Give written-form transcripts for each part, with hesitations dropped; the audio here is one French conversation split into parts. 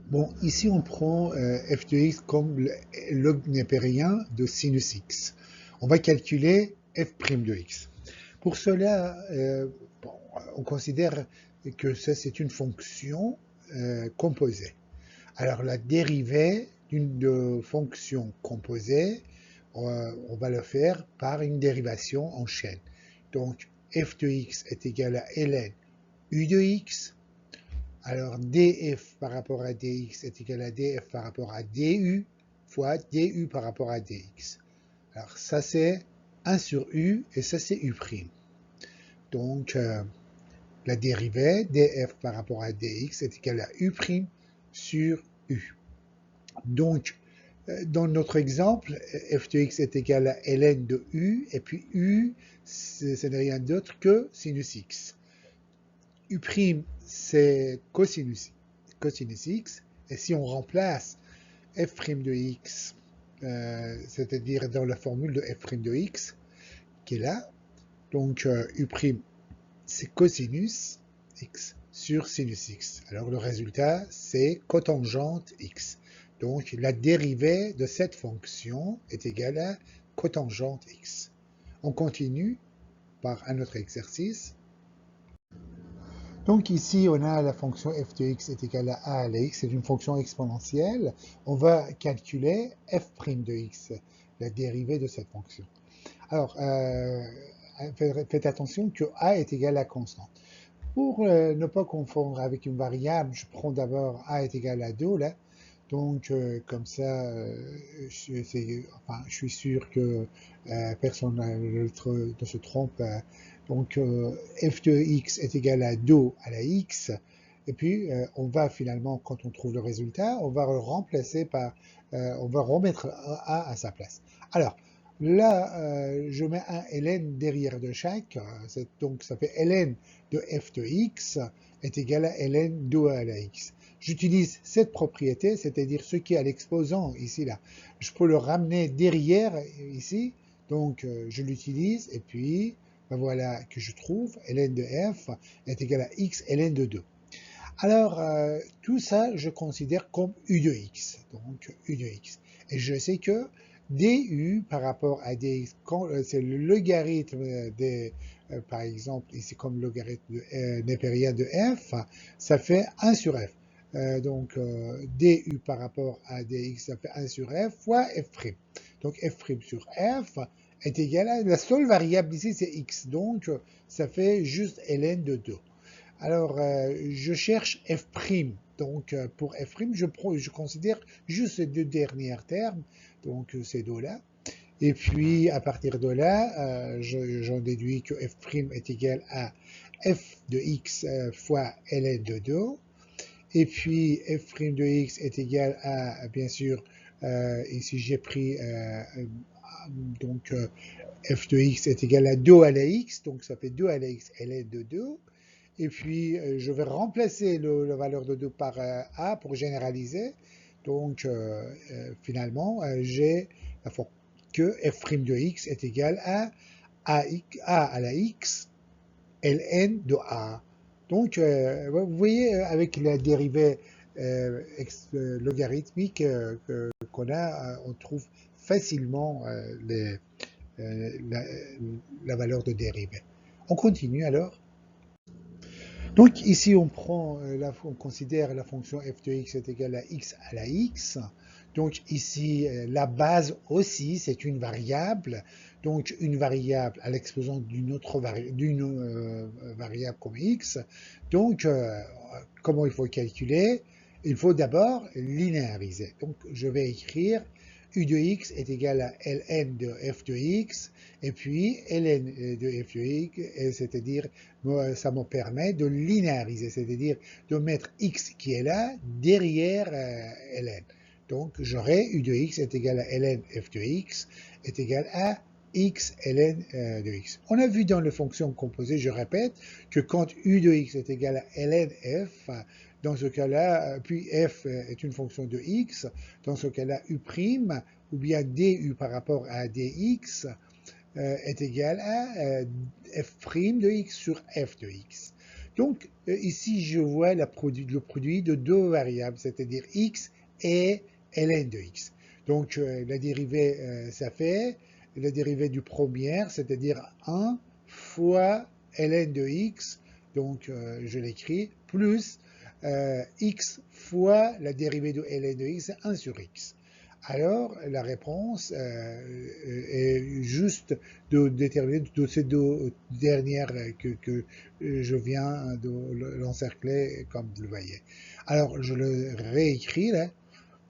Bon, ici on prend f de x comme le log népérien de sinus x. On va calculer f' de x. Pour cela, bon, on considère que ça c'est une fonction composée. Alors la dérivée d'une fonction composée, on va le faire par une dérivation en chaîne. Donc f de x est égal à ln u de x. Alors df par rapport à dx est égal à df par rapport à du fois du par rapport à dx. Alors ça c'est 1 sur u et ça c'est u'. Donc la dérivée df par rapport à dx est égal à u' sur u. Donc dans notre exemple, f de x est égal à ln de u, et puis u, ce n'est rien d'autre que sinus x. U', c'est cosinus x, et si on remplace f' de x, c'est-à-dire dans la formule de f' de x, qui est là, donc U', c'est cosinus x sur sinus x. Alors le résultat, c'est cotangente x. Donc la dérivée de cette fonction est égale à cotangente x. On continue par un autre exercice. Donc ici, on a la fonction f de x est égale à la x, c'est une fonction exponentielle. On va calculer f' de x, la dérivée de cette fonction. Alors, faites attention que a est égal à constante. Pour ne pas confondre avec une variable, je prends d'abord a est égal à 2, là. Donc, comme ça, je suis sûr que personne ne se trompe. Donc, f de x est égal à 2 à la x. Et puis, on va finalement, quand on trouve le résultat, on va le remplacer par, on va remettre a à sa place. Alors, là, je mets un ln derrière de chaque. Donc, ça fait ln de f de x est égal à ln 2 à la x. J'utilise cette propriété, c'est-à-dire ce qui est à l'exposant ici, là. Je peux le ramener derrière ici, donc je l'utilise, et puis ben voilà que je trouve ln de f est égal à x ln de 2. Alors, tout ça, je considère comme u de x, donc u de x. Et je sais que du par rapport à dx, c'est le logarithme des, par exemple, ici comme logarithme népérien de f, ça fait 1 sur f. Donc, du par rapport à dx, ça fait 1 sur f fois f'. Donc, f' sur f est égal à, la seule variable ici, c'est x. Donc, ça fait juste ln de 2. Alors, je cherche f'. Donc, pour f', je considère juste ces deux derniers termes, donc ces deux-là. Et puis, à partir de là, j'en déduis que f' est égal à f de x fois ln de 2. Et puis, f' de x est égal à, bien sûr, ici j'ai pris, donc, f de x est égal à 2 à la x, donc ça fait 2 à la x ln de 2. Et puis, je vais remplacer la valeur de 2 par a pour généraliser. Donc, finalement, j'ai la fois que f' de x est égal à a à la x ln de a. Donc, vous voyez, avec la dérivée logarithmique qu'on a, on trouve facilement la valeur de dérivée. On continue alors. Donc ici, on considère la fonction f de x est égale à x à la x. Donc ici, la base aussi, c'est une variable. Donc une variable à l'exposant d'une autre variable comme x. Donc, comment il faut calculer? Il faut d'abord linéariser. Donc je vais écrire u de x est égal à ln de f de x, et puis ln de f de x, c'est-à-dire ça me permet de linéariser, c'est-à-dire de mettre x qui est là derrière ln. Donc j'aurai u de x est égal à ln f de x est égal à x ln de x. On a vu dans les fonctions composées, je répète, que quand u de x est égal à ln f, dans ce cas-là, puis f est une fonction de x, dans ce cas-là, u', ou bien du par rapport à dx, est égal à f' de x sur f de x. Donc, ici, je vois le produit de deux variables, c'est-à-dire x et ln de x. Donc, la dérivée, ça fait la dérivée du premier, c'est-à-dire 1 fois ln de x, donc je l'écris, plus x fois la dérivée de ln de x, c'est 1 sur x. Alors, la réponse est juste de déterminer de ces deux dernières que je viens de l'encercler comme vous le voyez. Alors, je le réécris là.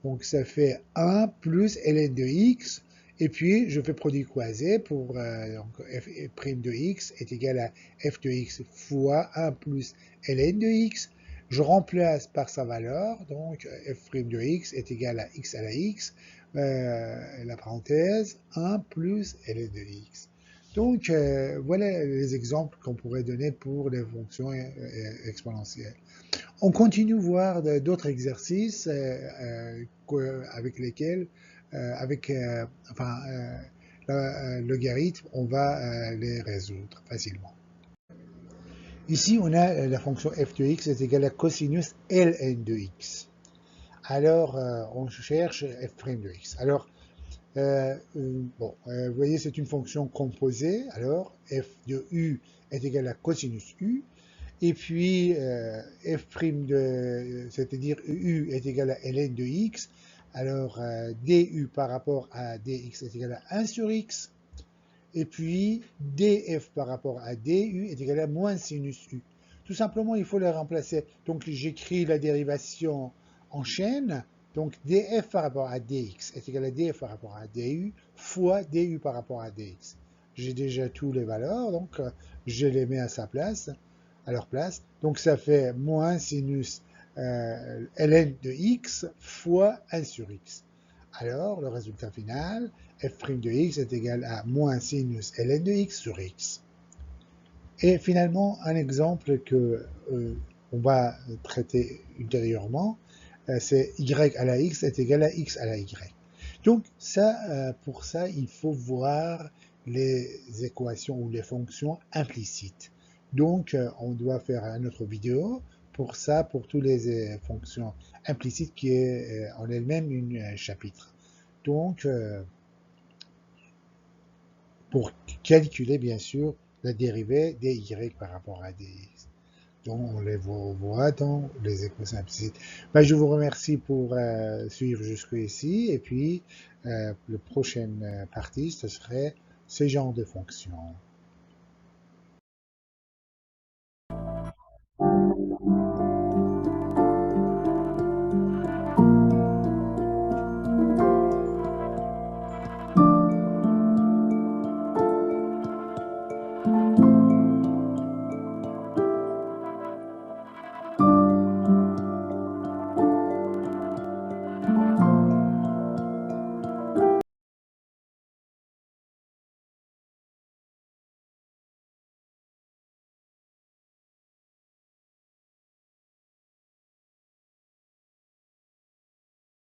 Donc, ça fait 1 plus ln de x. Et puis, je fais produit croisé pour donc f' de x est égal à f de x fois 1 plus ln de x. Je remplace par sa valeur, donc f' de x est égal à x à la x, la parenthèse, 1 plus ln de x. Donc, voilà les exemples qu'on pourrait donner pour les fonctions exponentielles. On continue à voir d'autres exercices avec lesquels, le logarithme, on va les résoudre facilement. Ici, on a la fonction f de x est égale à cosinus ln de x. Alors, on cherche f' de x. Alors, vous voyez, c'est une fonction composée. Alors, f de u est égal à cosinus u. Et puis, f' c'est-à-dire u est égal à ln de x. Alors, du par rapport à dx est égal à 1 sur x. Et puis, df par rapport à du est égal à moins sinus u. Tout simplement, il faut les remplacer. Donc, j'écris la dérivation en chaîne. Donc, df par rapport à dx est égal à df par rapport à du fois du par rapport à dx. J'ai déjà tous les valeurs, donc je les mets à leur place. Donc, ça fait moins sinus ln de x fois 1 sur x. Alors, le résultat final, f' de x est égal à moins sinus ln de x sur x. Et finalement, un exemple que on va traiter ultérieurement, c'est y à la x est égal à x à la y. Donc, pour ça, il faut voir les équations ou les fonctions implicites. Donc, on doit faire une autre vidéo pour ça, pour toutes les fonctions implicites qui est en elle-même un chapitre. Donc, pour calculer, bien sûr, la dérivée des y par rapport à dx. Donc, on les voit dans les équations implicites. Ben, je vous remercie pour suivre jusqu'ici. Et puis, la prochaine partie, ce serait ce genre de fonction.